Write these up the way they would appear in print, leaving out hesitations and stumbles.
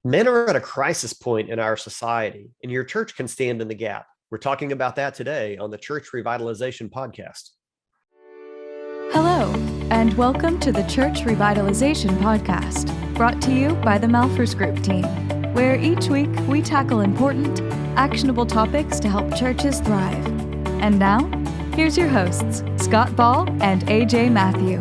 Men are at a crisis point in our society, and your church can stand in the gap. We're talking about that today on the Church Revitalization Podcast. Hello, and welcome to the Church Revitalization Podcast, brought to you by the Malfers Group team, where each week we tackle important, actionable topics to help churches thrive. And now, here's your hosts, Scott Ball and AJ Matthew.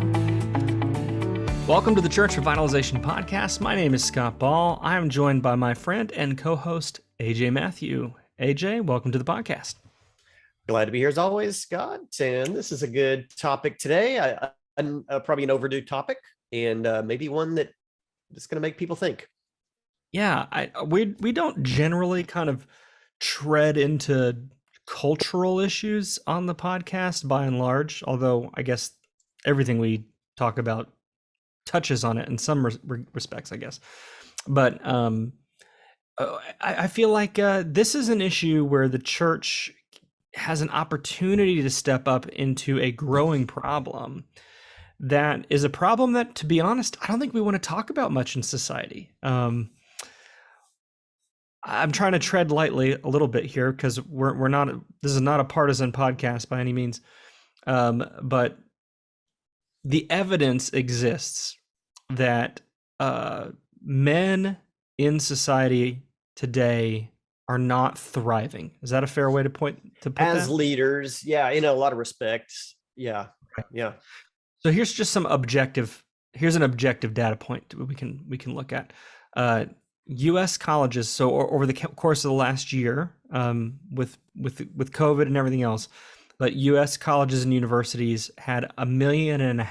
Welcome to the Church Revitalization Podcast. My name is Scott Ball. I am joined by my friend and co-host, AJ Matthew. AJ, welcome to the podcast. Glad to be here as always, Scott. And this is a good topic today. Probably an overdue topic, and maybe one that is going to make people think. Yeah, we don't generally kind of tread into cultural issues on the podcast by and large, although I guess everything we talk about touches on it in some respects, I guess. But I feel like this is an issue where the church has an opportunity to step up into a growing problem that is a problem that, to be honest, I don't think we want to talk about much in society. I'm trying to tread lightly a little bit here because we're not, this is not a partisan podcast by any means, but the evidence exists that men in society today are not thriving. Is that a fair way to put as that? Leaders? Yeah, in a lot of respects. Yeah. Yeah. So here's an objective data point we can look at. U.S. colleges. So over the course of the last year, with COVID and everything else, but U.S. colleges and universities had 1.5 million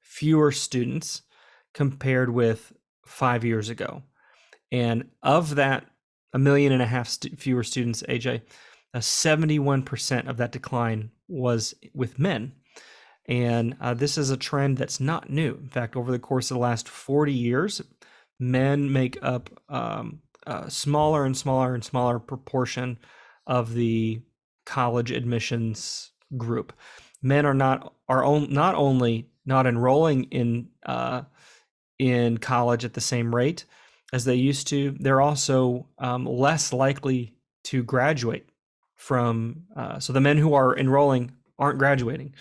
fewer students compared with 5 years ago, and of that 1.5 million fewer students, AJ, 71% of that decline was with men. And this is a trend that's not new. In fact, over the course of the last 40 years, men make up a smaller and smaller and smaller proportion of the college admissions group. Men are not only not enrolling in college at the same rate as they used to, they're also less likely to graduate from. So the men who are enrolling aren't graduating.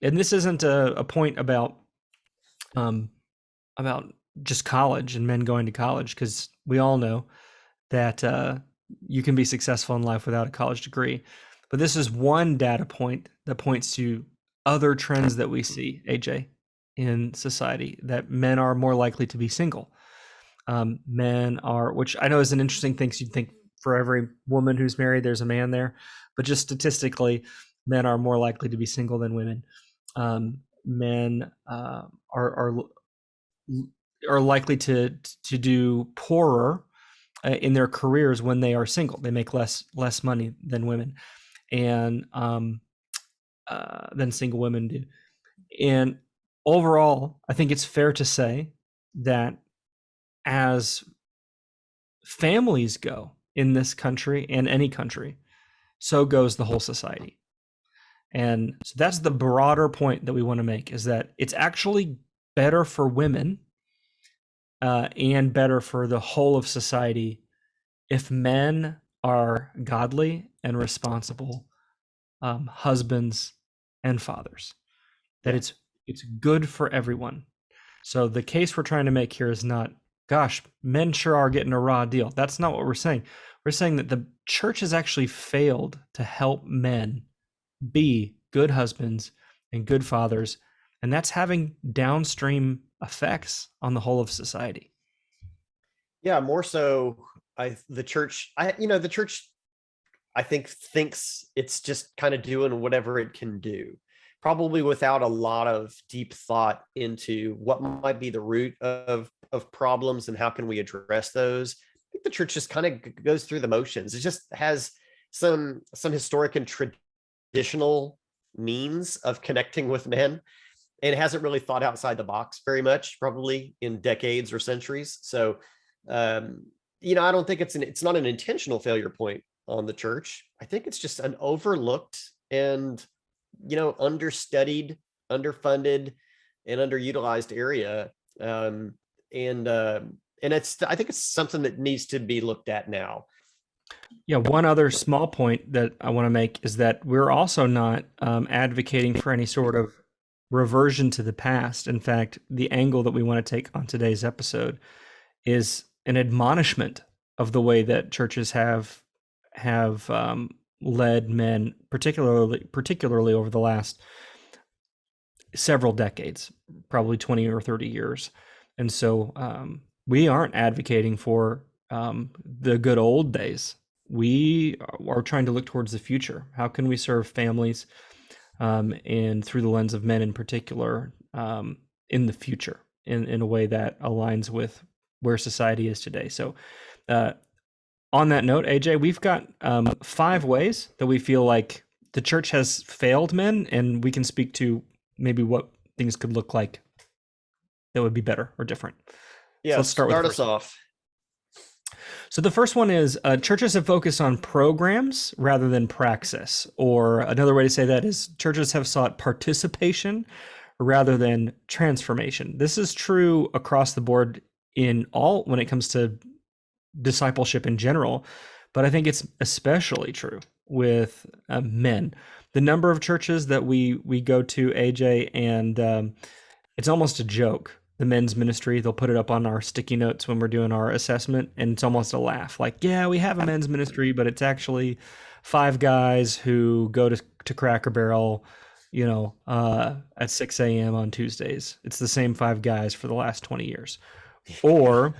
And this isn't a point about just college and men going to college, because we all know that you can be successful in life without a college degree. But this is one data point that points to other trends that we see, AJ, in society, that men are more likely to be single. Men are, which I know is an interesting thing, because you'd think for every woman who's married, there's a man there. But just statistically, men are more likely to be single than women. Men are likely to do poorer in their careers when they are single. They make less money than women, and than single women do. And overall, I think it's fair to say that as families go in this country and any country, so goes the whole society. And so that's the broader point that we want to make, is that it's actually better for women and better for the whole of society if men are godly and responsible husbands and fathers. That it's good for everyone. So the case we're trying to make here is not, gosh, men sure are getting a raw deal. That's not what we're saying. We're saying that the church has actually failed to help men be good husbands and good fathers, and that's having downstream effects on the whole of society. Yeah, more so, the church, I think thinks it's just kind of doing whatever it can do, probably without a lot of deep thought into what might be the root of problems and how can we address those. I think the church just kind of goes through the motions. It just has some historic and traditional means of connecting with men, and it hasn't really thought outside the box very much, probably in decades or centuries. So I don't think it's not an intentional failure point on the church. I think it's just an overlooked and understudied, underfunded, and underutilized area. And And I think it's something that needs to be looked at now. Yeah, one other small point that I want to make is that we're also not advocating for any sort of reversion to the past. In fact, the angle that we want to take on today's episode is an admonishment of the way that churches have led men, particularly over the last several decades, probably 20 or 30 years. And so we aren't advocating for the good old days. We are trying to look towards the future. How can we serve families and through the lens of men in particular in the future in a way that aligns with where society is today? So on that note, AJ, we've got 5 ways that we feel like the church has failed men, and we can speak to maybe what things could look like that would be better or different. Yeah, so let's start us off. So the first one is churches have focused on programs rather than praxis, or another way to say that is churches have sought participation rather than transformation. This is true across the board when it comes to discipleship in general, but I think it's especially true with men. The number of churches that we go to, AJ, and it's almost a joke. The men's ministry, they'll put it up on our sticky notes when we're doing our assessment, and it's almost a laugh. Like, yeah, we have a men's ministry, but it's actually 5 guys who go to Cracker Barrel, at 6 a.m. on Tuesdays. It's the same 5 guys for the last 20 years. Or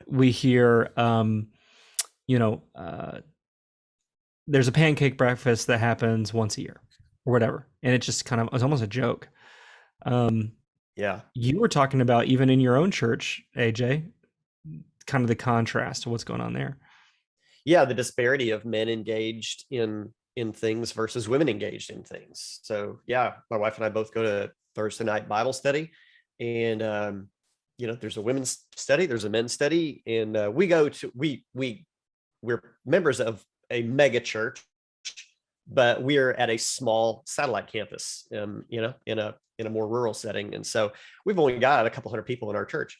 we hear, there's a pancake breakfast that happens once a year or whatever. And it just it's almost a joke. Yeah. You were talking about even in your own church, AJ, kind of the contrast to what's going on there. Yeah, the disparity of men engaged in things versus women engaged in things. So yeah, my wife and I both go to Thursday night Bible study, and there's a women's study, there's a men's study, and we're members of a mega church, but we're at a small satellite campus, in a more rural setting. And so we've only got a couple hundred people in our church.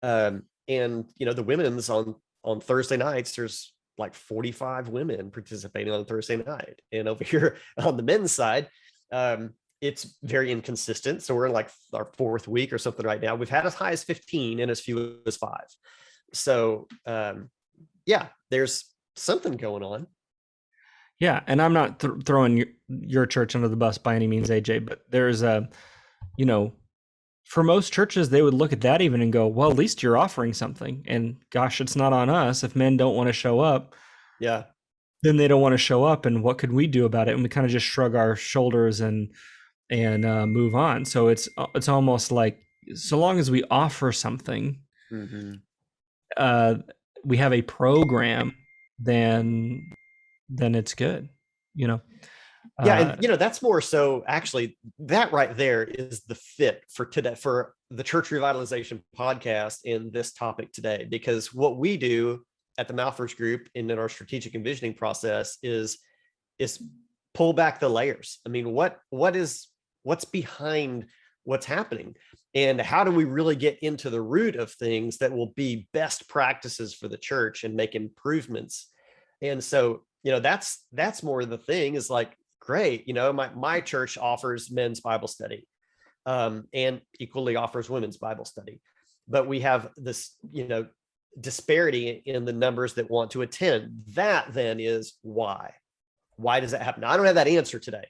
And the women's on Thursday nights, there's like 45 women participating on Thursday night. And over here on the men's side, it's very inconsistent. So we're in like our 4th week or something right now. We've had as high as 15 and as few as 5. So there's something going on. Yeah, and I'm not throwing your church under the bus by any means, AJ, but there's for most churches, they would look at that even and go, well, at least you're offering something. And gosh, it's not on us. If men don't want to show up, yeah, then they don't want to show up. And what could we do about it? And we kind of just shrug our shoulders and move on. So it's almost like, so long as we offer something, mm-hmm. We have a program, then it's good, Yeah, and that's more so actually that right there is the fit for today, for the Church Revitalization podcast in this topic today, because what we do at the Malfers Group and in our strategic envisioning process is pull back the layers. I mean, what's behind what's happening, and how do we really get into the root of things that will be best practices for the church and make improvements. And so that's more the thing, is like, great, my church offers men's Bible study and equally offers women's Bible study, but we have this disparity in the numbers that want to attend. That then is why does that happen? Now, I don't have that answer today,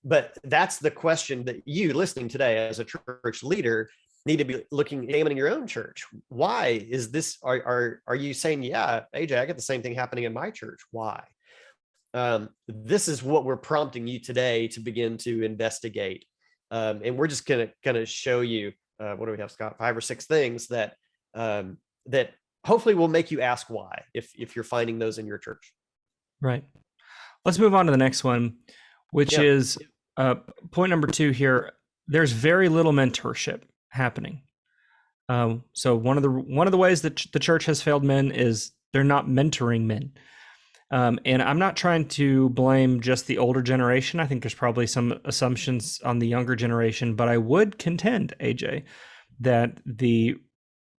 but that's the question that you listening today as a church leader need to be examining your own church. Why is this? Are you saying, yeah, AJ, I get the same thing happening in my church? Why? This is what we're prompting you today to begin to investigate. And we're just gonna show you, what do we have, Scott? 5 or 6 things that hopefully will make you ask why, if you're finding those in your church. Right. Let's move on to the next one, which is point number 2 here. There's very little mentorship happening. So one of the ways that the church has failed men is they're not mentoring men. And I'm not trying to blame just the older generation. I think there's probably some assumptions on the younger generation, but I would contend, AJ, that the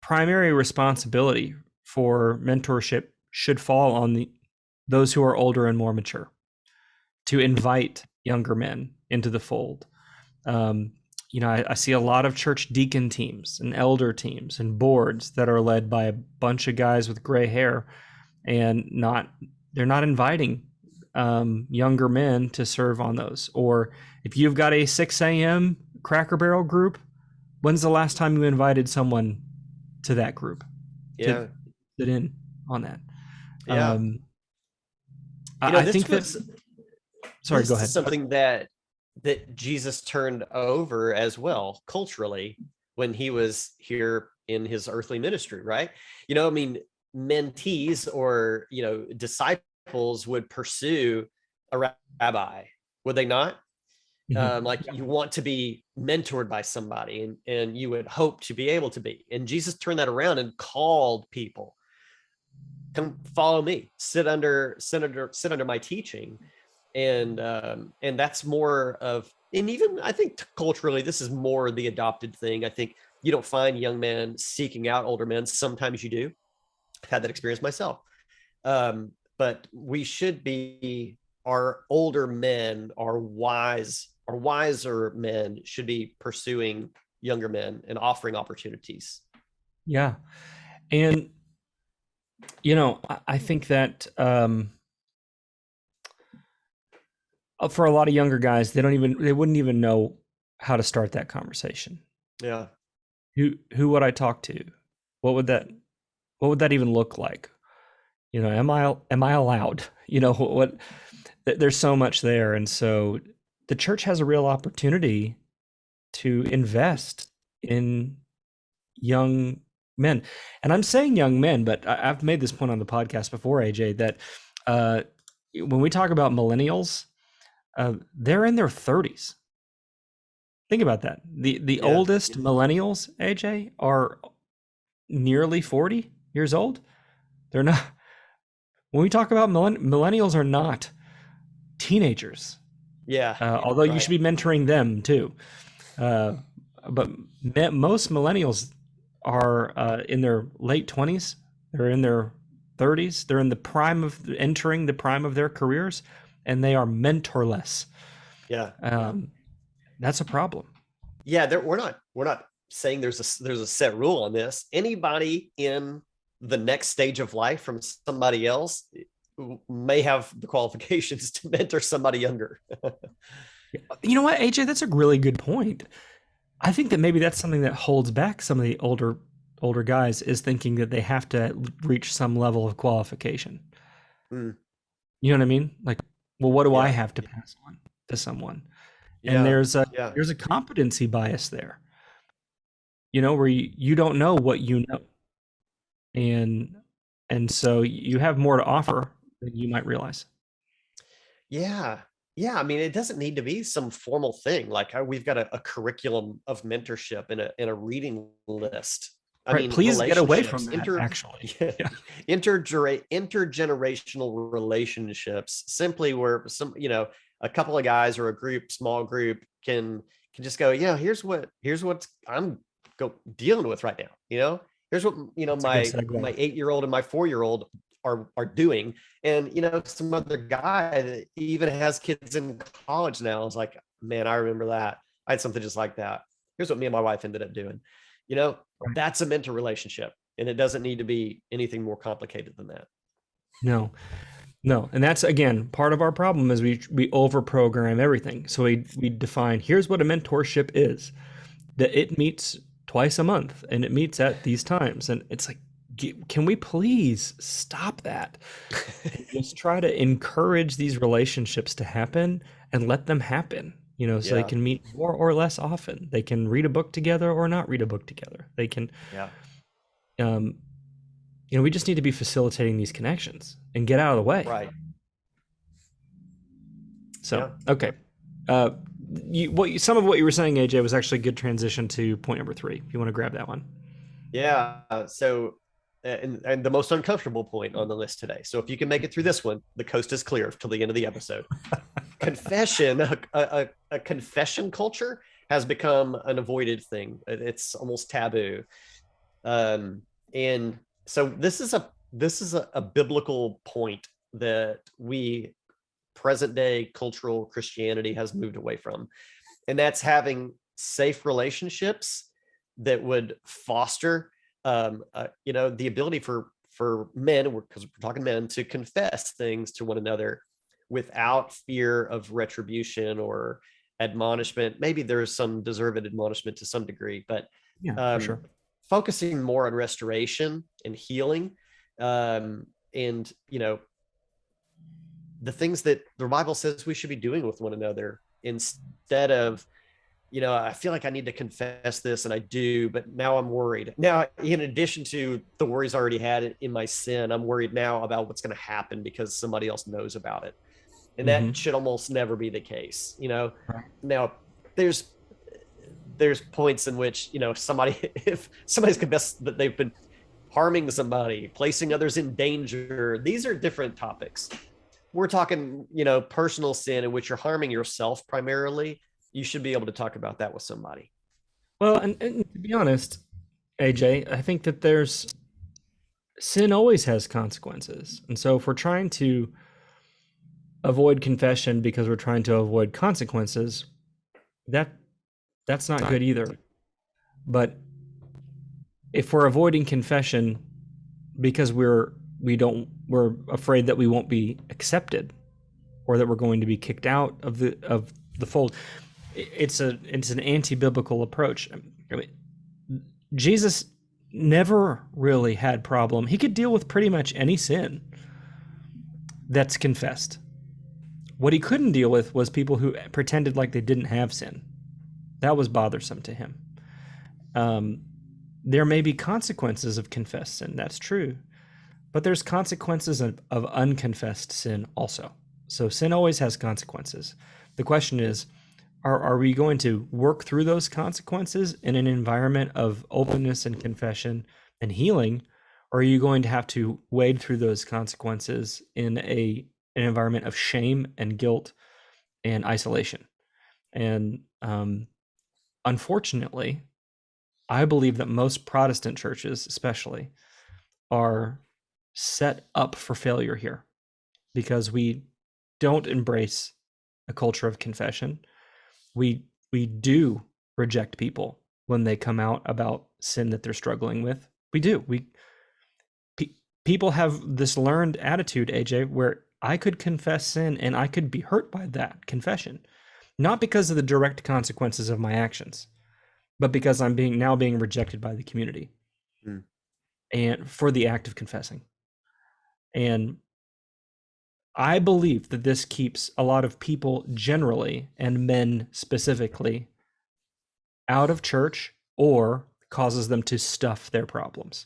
primary responsibility for mentorship should fall on those who are older and more mature, to invite younger men into the fold. I see a lot of church deacon teams and elder teams and boards that are led by a bunch of guys with gray hair, and they're not inviting younger men to serve on those. Or if you've got a 6 a.m. Cracker Barrel group, when's the last time you invited someone to that group to sit in on that? Yeah. I think that's... Sorry, go ahead. Something that Jesus turned over as well culturally when he was here in his earthly ministry, right? Mentees or, disciples would pursue a rabbi, would they not? Mm-hmm. You want to be mentored by somebody, and you would hope to be able to be. And Jesus turned that around and called people, come follow me, sit under my teaching. And that's more of, and even I think culturally, this is more the adopted thing. I think you don't find young men seeking out older men. Sometimes you do. I've had that experience myself. But we should be, our older men, our wiser men should be pursuing younger men and offering opportunities. Yeah. And, I think that for a lot of younger guys, they wouldn't even know how to start that conversation. Yeah. Who would I talk to? What would that even look like? Am I allowed? There's so much there. And so the church has a real opportunity to invest in young men. And I'm saying young men, but I've made this point on the podcast before, AJ, that when we talk about millennials, they're in their 30s. Think about that. The oldest millennials, AJ, are nearly 40 years old. They're not. When we talk about millennials, are not teenagers. Yeah. Although you should be mentoring them too. But most millennials are in their late 20s. They're in their 30s. They're in entering the prime of their careers, and they are mentorless. Yeah. That's a problem. Yeah. We're not saying there's a set rule on this. Anybody in the next stage of life from somebody else may have the qualifications to mentor somebody younger. You know what, AJ, that's a really good point. I think that maybe that's something that holds back some of the older guys, is thinking that they have to reach some level of qualification. You know what I mean? Like, well, what do I have to pass on to someone? And there's a competency bias there, where you don't know what you know. And so you have more to offer than you might realize. Yeah. I mean, it doesn't need to be some formal thing. Like we've got a curriculum of mentorship and a reading list. I mean, please get away from that, actually. Intergenerational relationships, simply where a couple of guys or a small group can just go, here's what I'm dealing with right now. Here's what, my 8-year-old and my 4-year-old are doing. And, some other guy that even has kids in college now is like, man, I remember that. I had something just like that. Here's what me and my wife ended up doing. That's a mentor relationship, and it doesn't need to be anything more complicated than that. No. And that's, again, part of our problem is we over-program everything. So we define, here's what a mentorship is, that it meets twice a month and it meets at these times. And it's like, can we please stop that? And just try to encourage these relationships to happen and let them happen, so they can meet more or less often. They can read a book together or not read a book together. They can, we just need to be facilitating these connections and get out of the way. Right. So, okay. Some of what you were saying, AJ, was actually a good transition to point number 3. If you want to grab that one. Yeah. So, and the most uncomfortable point on the list today. So if you can make it through this one, the coast is clear till the end of the episode. Confession, a confession culture has become an avoided thing. It's almost taboo. And so this is a biblical point that we present day cultural Christianity has moved away from, and that's having safe relationships that would foster the ability for men, because we're talking men, to confess things to one another without fear of retribution or admonishment. Maybe there's some deserved admonishment to some degree, but Yeah, for um, sure. focusing more on restoration and healing, and the things that the Bible says we should be doing with one another, instead of, I feel like I need to confess this, and I do, but now I'm worried. Now, in addition to the worries I already had in my sin, I'm worried now about what's going to happen because somebody else knows about it. And that Hmm. should almost never be the case. Right. Now there's points in which, if somebody's confessed that they've been harming somebody, placing others in danger, these are different topics. We're talking, personal sin in which you're harming yourself primarily. You should be able to talk about that with somebody. Well, and to be honest, AJ, I think that there's sin always has consequences. And so if we're trying to avoid confession because we're trying to avoid consequences, that that's not good either. But if we're avoiding confession because we're afraid that we won't be accepted or that we're going to be kicked out of the fold, it's an anti-biblical approach. I mean, Jesus never really had problem. He could deal with pretty much any sin that's confessed. What he couldn't deal with was people who pretended like they didn't have sin. That was bothersome to him. There may be consequences of confessed sin, that's true, but there's consequences of unconfessed sin also. So sin always has consequences. The question is, are we going to work through those consequences in an environment of openness and confession and healing, or are you going to have to wade through those consequences in an environment of shame and guilt and isolation? And unfortunately, I believe that most Protestant churches, especially, are set up for failure here because we don't embrace a culture of confession. We do reject people when they come out about sin that they're struggling with. We do. People have this learned attitude, AJ, where I could confess sin and I could be hurt by that confession, not because of the direct consequences of my actions, but because I'm now being rejected by the community, and for the act of confessing. And I believe that this keeps a lot of people generally, and men specifically, out of church or causes them to stuff their problems.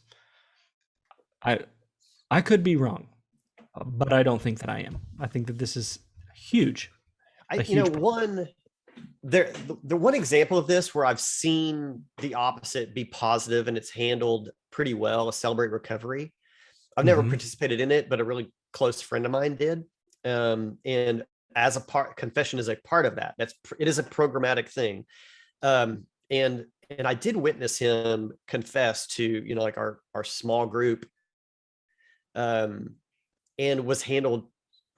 I could be wrong, but I don't think that I am. I think that this is huge. I A you know huge problem. one there the one example of this where I've seen the opposite be positive and it's handled pretty well is Celebrate Recovery. I've never Mhm. participated in it, but a really close friend of mine did. And as a part, confession is a part of that. It is a programmatic thing. And I did witness him confess to, like our small group, um, and was handled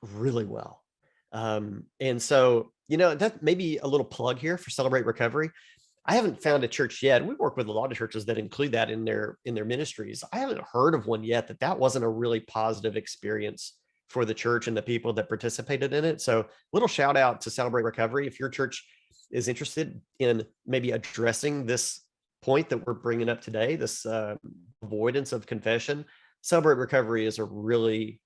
really well. And so, that may be a little plug here for Celebrate Recovery. I haven't found a church yet. We work with a lot of churches that include that in their ministries. I haven't heard of one yet that wasn't a really positive experience for the church and the people that participated in it. So, little shout out to Celebrate Recovery. If your church is interested in maybe addressing this point that we're bringing up today, this avoidance of confession, Celebrate Recovery has a really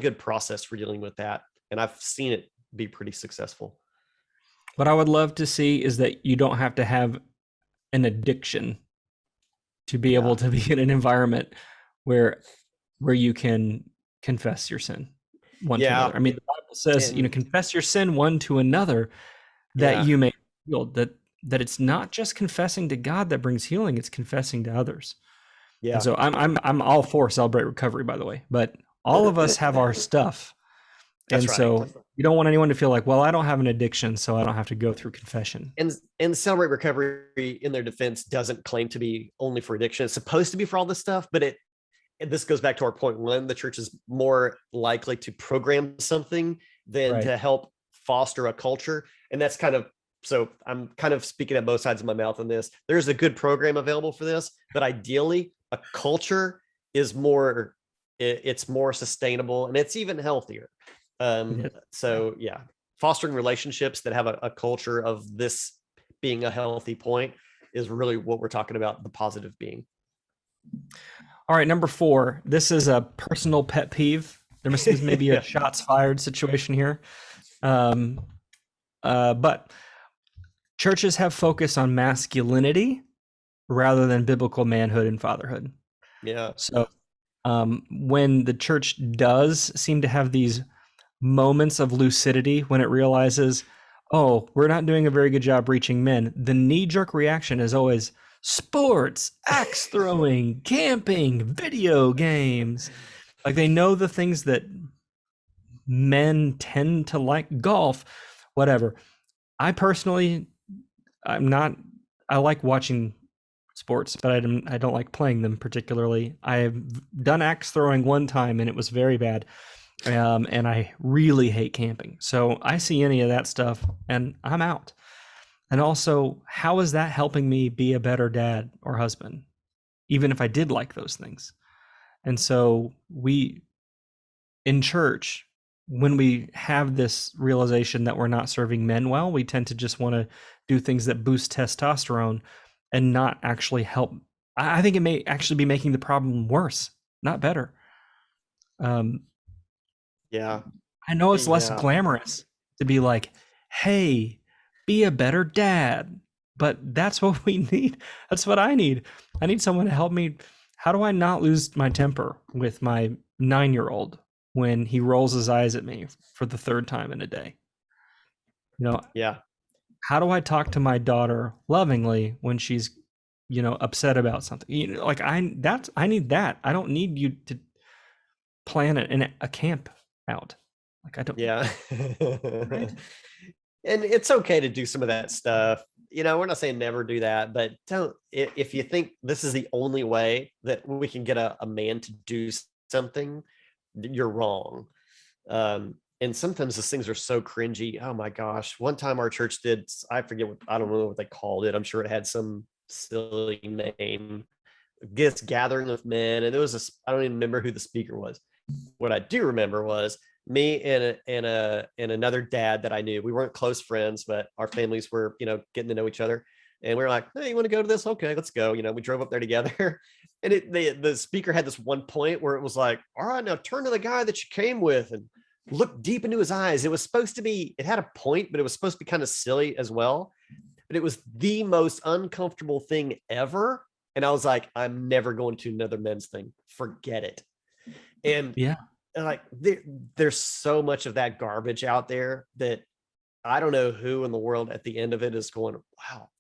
good process for dealing with that, and I've seen it be pretty successful. What I would love to see is that you don't have to have an addiction to be able Yeah, to be in an environment where you can confess your sin one to yeah, another. I mean, the Bible says, and confess your sin one to another that yeah, you may be healed. That it's not just confessing to God that brings healing; it's confessing to others. And yeah. so I'm all for Celebrate Recovery, by the way. But all of us have our stuff, That's And right. so you don't want anyone to feel like, well, I don't have an addiction, so I don't have to go through confession. And Celebrate Recovery, in their defense, doesn't claim to be only for addiction. It's supposed to be for all this stuff, but this goes back to our point one. The church is more likely to program something than Right. to help foster a culture. And that's kind of, so I'm kind of speaking at both sides of my mouth on this. There's a good program available for this, but ideally a culture is more, it's more sustainable and it's even healthier. So yeah, fostering relationships that have a culture of this being a healthy point is really what we're talking about, the positive being. All right, number 4. This is a personal pet peeve. There must be maybe a shots fired situation here. But churches have focused on masculinity rather than biblical manhood and fatherhood. Yeah. So when the church does seem to have these moments of lucidity when it realizes, oh, we're not doing a very good job reaching men, the knee-jerk reaction is always sports, axe throwing, camping, video games. Like they know the things that men tend to like, golf, whatever. I personally, I like watching sports, but I don't like playing them particularly. I've done axe throwing one time and it was very bad. And I really hate camping. So I see any of that stuff and I'm out. And also, how is that helping me be a better dad or husband, even if I did like those things? And so in church, when we have this realization that we're not serving men well, we tend to just want to do things that boost testosterone and not actually help. I think it may actually be making the problem worse, not better. Yeah. I know it's less glamorous to be like, hey, be a better dad. But that's what we need. That's what I need. I need someone to help me. How do I not lose my temper with my 9-year-old when he rolls his eyes at me for the 3rd time in a day? Yeah. How do I talk to my daughter lovingly when she's, upset about something? I need that. I don't need you to plan a camp out. Like I don't. Yeah. Right? And it's okay to do some of that stuff. We're not saying never do that, but don't, if you think this is the only way that we can get a man to do something, you're wrong. And sometimes those things are so cringy. Oh my gosh. One time our church did, I don't know what they called it. I'm sure it had some silly name. This gathering of men. And I don't even remember who the speaker was. What I do remember was me and another dad that I knew. We weren't close friends, but our families were, getting to know each other. And we were like, hey, you want to go to this? Okay, let's go. We drove up there together. And the speaker had this one point where it was like, all right, now turn to the guy that you came with and look deep into his eyes. It had a point, but it was supposed to be kind of silly as well. But it was the most uncomfortable thing ever. And I was like, I'm never going to another men's thing. Forget it. And yeah, like there's so much of that garbage out there that I don't know who in the world at the end of it is going, wow,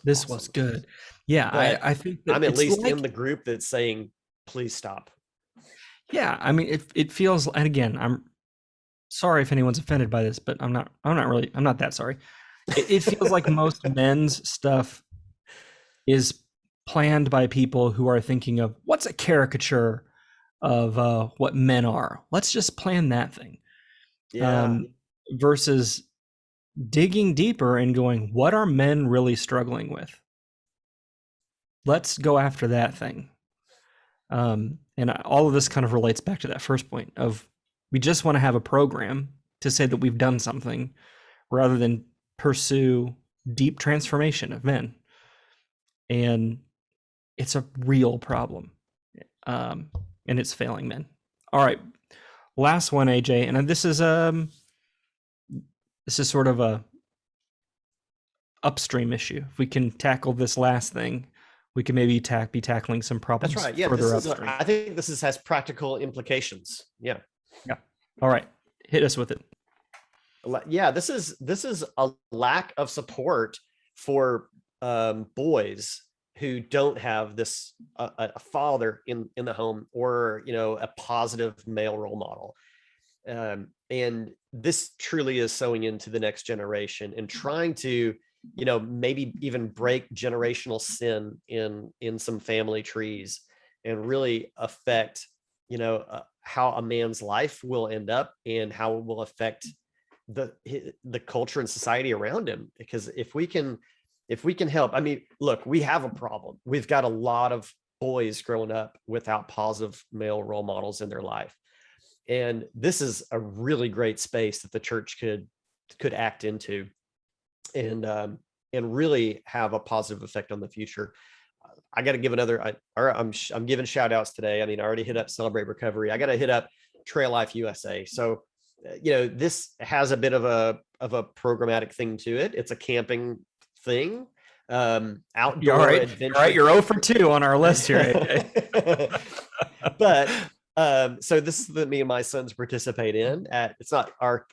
this was good. Yeah, I think that I'm at least in the group that's saying, please stop. Yeah, I mean, it feels, and again, I'm sorry if anyone's offended by this, but I'm not that sorry. It feels like most men's stuff is planned by people who are thinking of what's a caricature of what men are. Let's just plan that thing. Yeah. Versus digging deeper and going, what are men really struggling with? Let's go after that thing. And all of this kind of relates back to that first point of we just want to have a program to say that we've done something rather than pursue deep transformation of men. And it's a real problem. And it's failing men. All right. Last one, AJ. And this is sort of a upstream issue. If we can tackle this last thing, we can maybe be tackling some problems. That's right. Yeah, further upstream. I think this has practical implications. Yeah. Yeah. All right. Hit us with it. Yeah, this is a lack of support for boys who don't have this a father in the home or a positive male role model. And this truly is sowing into the next generation and trying to, maybe even break generational sin in some family trees and really affect, how a man's life will end up and how it will affect the culture and society around him. Because if we can help, I mean, look, we have a problem. We've got a lot of boys growing up without positive male role models in their life. And this is a really great space that the church could act into and really have a positive effect on the future. I got to give I'm giving shout outs today. I mean, I already hit up Celebrate Recovery. I got to hit up Trail Life USA. So, this has a bit of a programmatic thing to it. It's a camping thing, outdoor adventure. All right, you're 0 for 2 on our list here, AJ. But so this is that me and my sons participate in. It's not our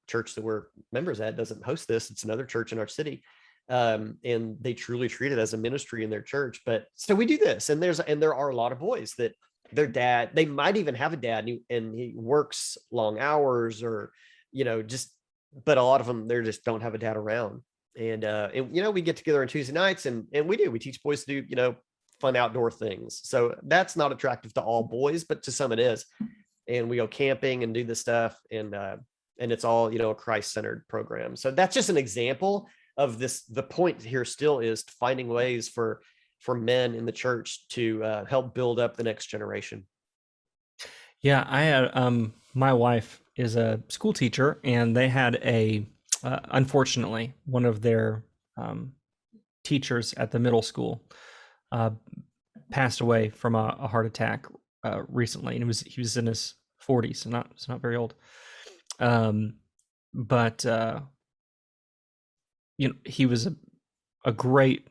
church that we're members at doesn't host this. It's another church in our city, and they truly treat it as a ministry in their church. But so we do this, and there are a lot of boys that their dad, they might even have a dad, and he works long hours, or but a lot of them, they just don't have a dad around. And we get together on Tuesday nights, and we teach boys to do fun outdoor things. So that's not attractive to all boys, but to some it is. And we go camping and do this stuff, and it's all a Christ-centered program. So that's just an example of this. The point here still is finding ways for men in the church to help build up the next generation. Yeah, I had my wife is a school teacher, and they had unfortunately, one of their teachers at the middle school passed away from a heart attack recently, and he was in his 40s, so not very old. But he was a great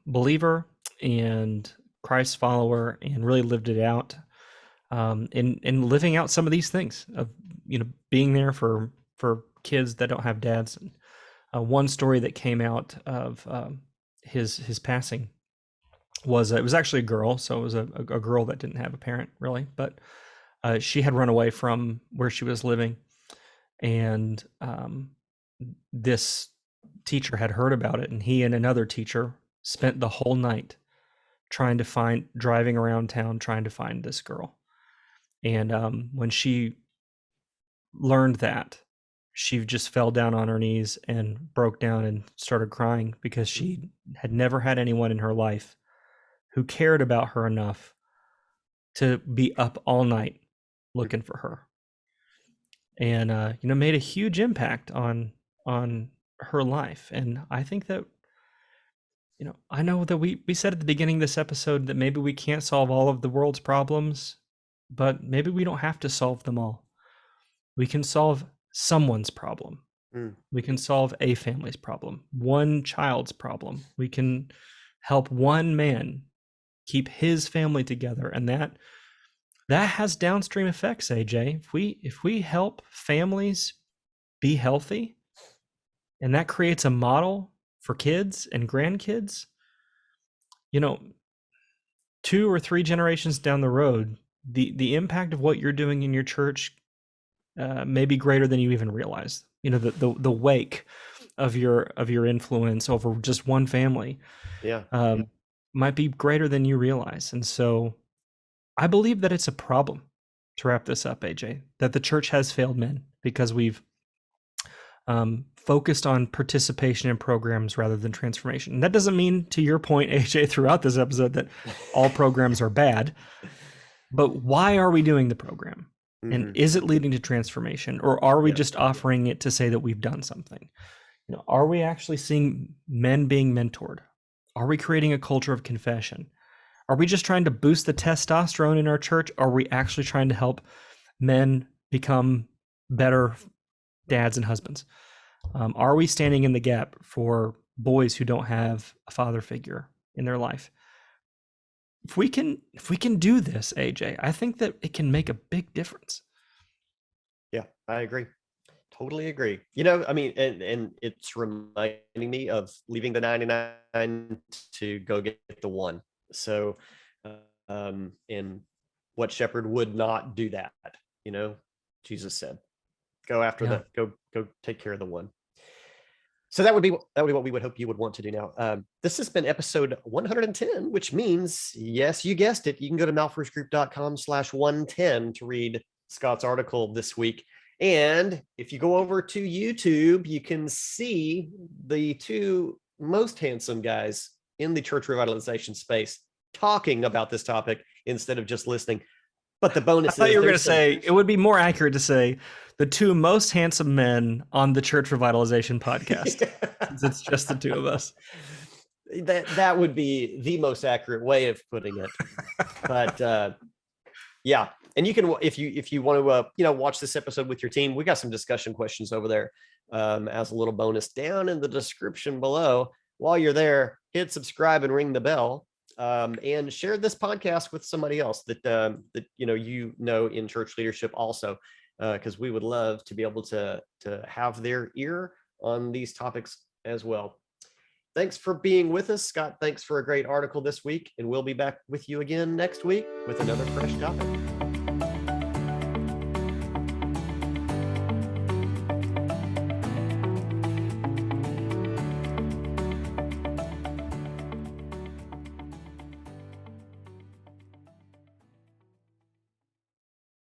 believer and Christ follower, and really lived it out in living out some of these things of being there for kids that don't have dads. And one story that came out of his passing was it was actually a girl, so it was a girl that didn't have a parent really, but she had run away from where she was living, and this teacher had heard about it, and he and another teacher spent the whole night driving around town trying to find this girl. And when she learned that, she just fell down on her knees and broke down and started crying, because she had never had anyone in her life who cared about her enough to be up all night looking for her. And made a huge impact on her life. And I think that I know that we said at the beginning of this episode that maybe we can't solve all of the world's problems, but maybe we don't have to solve them all. We can solve someone's problem. We can solve a family's problem, one child's problem. We can help one man keep his family together, and that has downstream effects, AJ. If we help families be healthy, and that creates a model for kids and grandkids, 2 or 3 generations down the road, the impact of what you're doing in your church may be greater than you even realize. The wake of your influence over just one family might be greater than you realize. And so I believe that it's a problem, to wrap this up, AJ, that the church has failed men because we've focused on participation in programs rather than transformation. And that doesn't mean, to your point, AJ, throughout this episode, that all programs are bad. But why are we doing the program? And is it leading to transformation, or are we just offering it to say that we've done something? Are we actually seeing men being mentored? Are we creating a culture of confession? Are we just trying to boost the testosterone in our church? Are we actually trying to help men become better dads and husbands? Are we standing in the gap for boys who don't have a father figure in their life? If we can do this, AJ, I think that it can make a big difference. Yeah, I agree. Totally agree. I mean, and it's reminding me of leaving the 99 to go get the one. So, and what shepherd would not do that? Jesus said, go after go take care of the one. So that would be what we would hope you would want to do now. This has been episode 110, which means, yes, you guessed it, you can go to malforsgroup.com/110 to read Scott's article this week. And if you go over to YouTube, you can see the two most handsome guys in the church revitalization space talking about this topic instead of just listening. But the bonus I thought you were going to say, it would be more accurate to say the two most handsome men on the church revitalization podcast. Since it's just the two of us. That would be the most accurate way of putting it. But yeah. And you can, if you want to, watch this episode with your team, we got some discussion questions over there as a little bonus down in the description below. While you're there, hit subscribe and ring the bell, and share this podcast with somebody else that in church leadership also, because we would love to be able to have their ear on these topics as well. Thanks for being with us, Scott. Thanks for a great article this week, and we'll be back with you again next week with another fresh topic.